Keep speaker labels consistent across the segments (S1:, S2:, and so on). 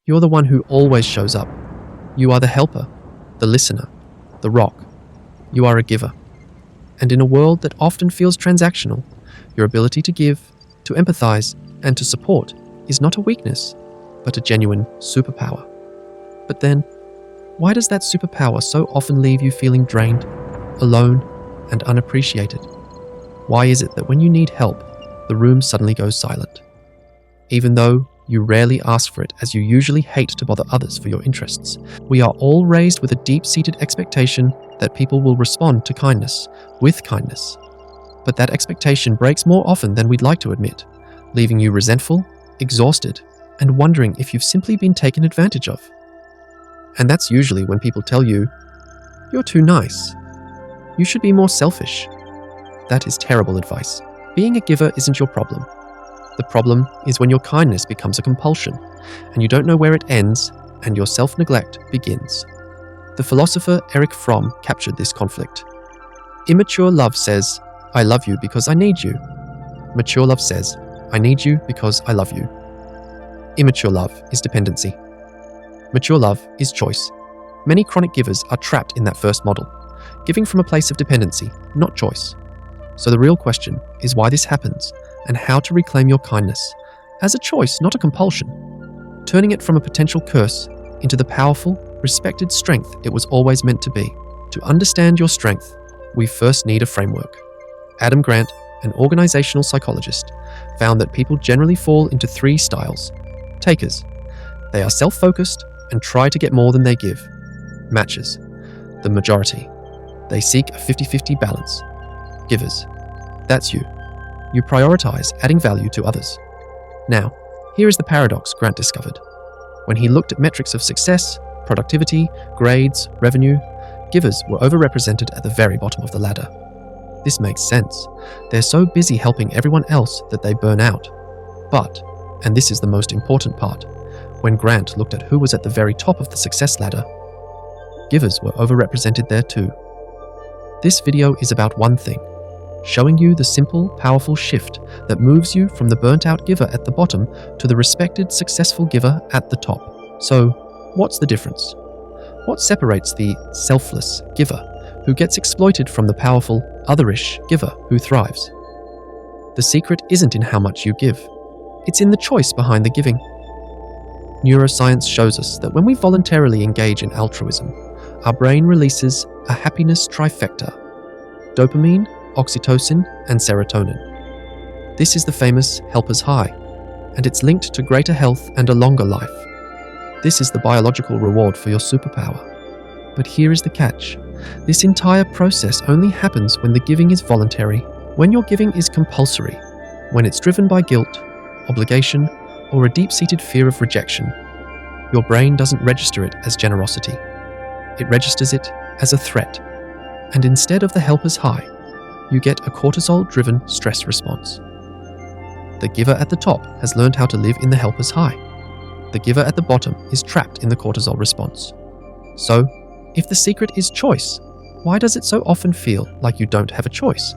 S1: You're the one who always shows up. You are the helper, the listener, the rock. You are a giver. And in a world that often feels transactional, your ability to give, to empathize, and to support is not a weakness, but a genuine superpower. But then, why does that superpower so often leave you feeling drained, alone, and unappreciated? Why is it that when you need help, the room suddenly goes silent? Even though you rarely ask for it, as you usually hate to bother others for your interests, we are all raised with a deep-seated expectation that people will respond to kindness with kindness. But that expectation breaks more often than we'd like to admit, leaving you resentful, exhausted, and wondering if you've simply been taken advantage of. And that's usually when people tell you, "You're too nice. You should be more selfish." That is terrible advice. Being a giver isn't your problem. The problem is when your kindness becomes a compulsion, and you don't know where it ends, and your self-neglect begins. The philosopher Erich Fromm captured this conflict. Immature love says, "I love you because I need you." Mature love says, "I need you because I love you." Immature love is dependency. Mature love is choice. Many chronic givers are trapped in that first model, giving from a place of dependency, not choice. So the real question is why this happens, and how to reclaim your kindness as a choice, not a compulsion, turning it from a potential curse into the powerful, respected strength it was always meant to be. To understand your strength, we first need a framework. Adam Grant, an organizational psychologist, found that people generally fall into three styles. Takers. They are self-focused and try to get more than they give. Matchers. The majority. They seek a 50-50 balance. Givers. That's you. You prioritize adding value to others. Now, here is the paradox Grant discovered. When he looked at metrics of success, productivity, grades, revenue, givers were overrepresented at the very bottom of the ladder. This makes sense. They're so busy helping everyone else that they burn out. But, and this is the most important part, when Grant looked at who was at the very top of the success ladder, givers were overrepresented there too. This video is about one thing, showing you the simple, powerful shift that moves you from the burnt-out giver at the bottom to the respected, successful giver at the top. So, what's the difference? What separates the selfless giver who gets exploited from the powerful, otherish giver who thrives? The secret isn't in how much you give. It's in the choice behind the giving. Neuroscience shows us that when we voluntarily engage in altruism, our brain releases a happiness trifecta: dopamine, oxytocin, and serotonin. This is the famous helper's high, and it's linked to greater health and a longer life. This is the biological reward for your superpower. But here is the catch. This entire process only happens when the giving is voluntary, when your giving is compulsory, when it's driven by guilt, obligation, or a deep-seated fear of rejection. Your brain doesn't register it as generosity. It registers it as a threat. And instead of the helper's high, you get a cortisol-driven stress response. The giver at the top has learned how to live in the helper's high. The giver at the bottom is trapped in the cortisol response. So, if the secret is choice, why does it so often feel like you don't have a choice?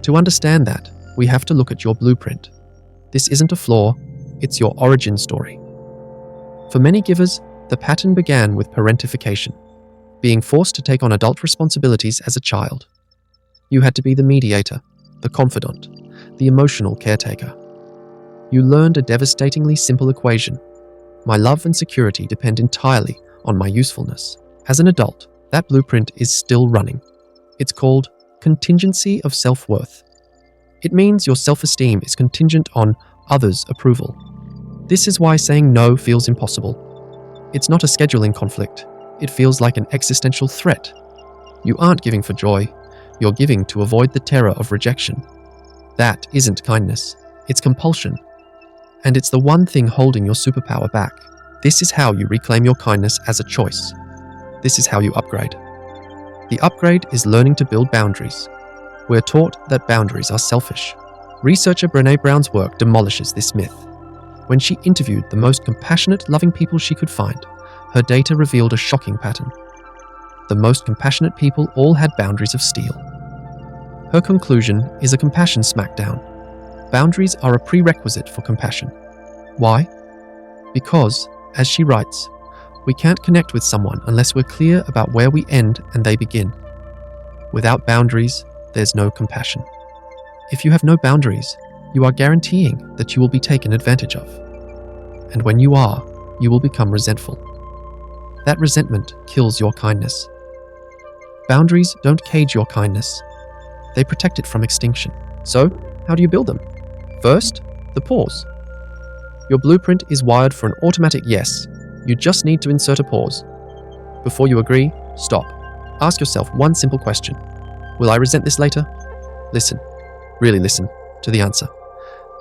S1: To understand that, we have to look at your blueprint. This isn't a flaw, it's your origin story. For many givers, the pattern began with parentification, being forced to take on adult responsibilities as a child. You had to be the mediator, the confidant, the emotional caretaker. You learned a devastatingly simple equation. My love and security depend entirely on my usefulness. As an adult, that blueprint is still running. It's called contingency of self-worth. It means your self-esteem is contingent on others' approval. This is why saying no feels impossible. It's not a scheduling conflict. It feels like an existential threat. You aren't giving for joy. You're giving to avoid the terror of rejection. That isn't kindness. It's compulsion. And it's the one thing holding your superpower back. This is how you reclaim your kindness as a choice. This is how you upgrade. The upgrade is learning to build boundaries. We're taught that boundaries are selfish. Researcher Brené Brown's work demolishes this myth. When she interviewed the most compassionate, loving people she could find, her data revealed a shocking pattern. The most compassionate people all had boundaries of steel. Her conclusion is a compassion smackdown. Boundaries are a prerequisite for compassion. Why? Because As she writes, we can't connect with someone unless we're clear about where we end and they begin. Without boundaries, there's no compassion. If you have no boundaries, you are guaranteeing that you will be taken advantage of. And when you are, you will become resentful. That resentment kills your kindness. Boundaries don't cage your kindness. They protect it from extinction. So, how do you build them? First, the pause. Your blueprint is wired for an automatic yes. You just need to insert a pause. Before you agree, stop. Ask yourself one simple question. Will I resent this later? Listen, really listen, to the answer.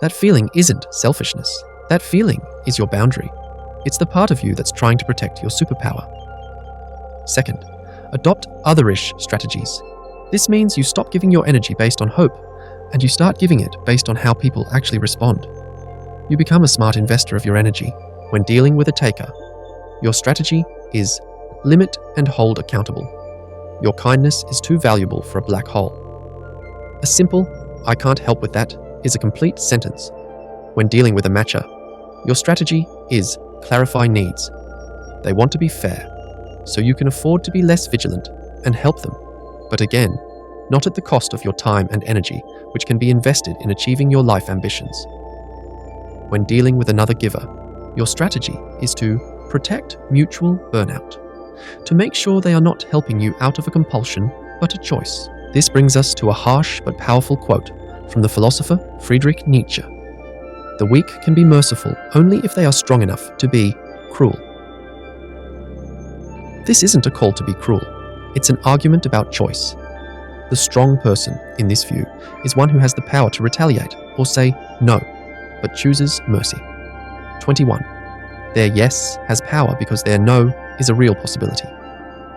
S1: That feeling isn't selfishness. That feeling is your boundary. It's the part of you that's trying to protect your superpower. Second, adopt otherish strategies. This means you stop giving your energy based on hope, and you start giving it based on how people actually respond. You become a smart investor of your energy when dealing with a taker. Your strategy is limit and hold accountable. Your kindness is too valuable for a black hole. A simple, I can't help with that, is a complete sentence. When dealing with a matcher, your strategy is clarify needs. They want to be fair, so you can afford to be less vigilant and help them. But again, not at the cost of your time and energy, which can be invested in achieving your life ambitions. When dealing with another giver, your strategy is to protect mutual burnout, to make sure they are not helping you out of a compulsion, but a choice. This brings us to a harsh but powerful quote from the philosopher Friedrich Nietzsche. The weak can be merciful only if they are strong enough to be cruel. This isn't a call to be cruel. It's an argument about choice. The strong person, in this view, is one who has the power to retaliate or say no, but chooses mercy. 21. Their yes has power because their no is a real possibility.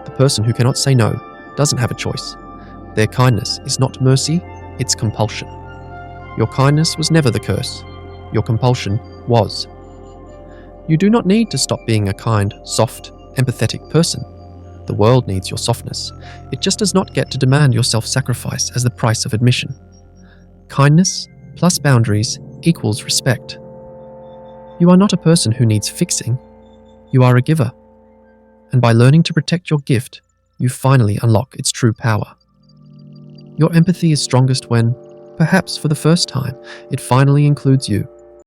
S1: The person who cannot say no doesn't have a choice. Their kindness is not mercy, it's compulsion. Your kindness was never the curse. Your compulsion was. You do not need to stop being a kind, soft, empathetic person. The world needs your softness. It just does not get to demand your self-sacrifice as the price of admission. Kindness plus boundaries equals respect. You are not a person who needs fixing. You are a giver. And by learning to protect your gift, you finally unlock its true power. Your empathy is strongest when, perhaps for the first time, it finally includes you.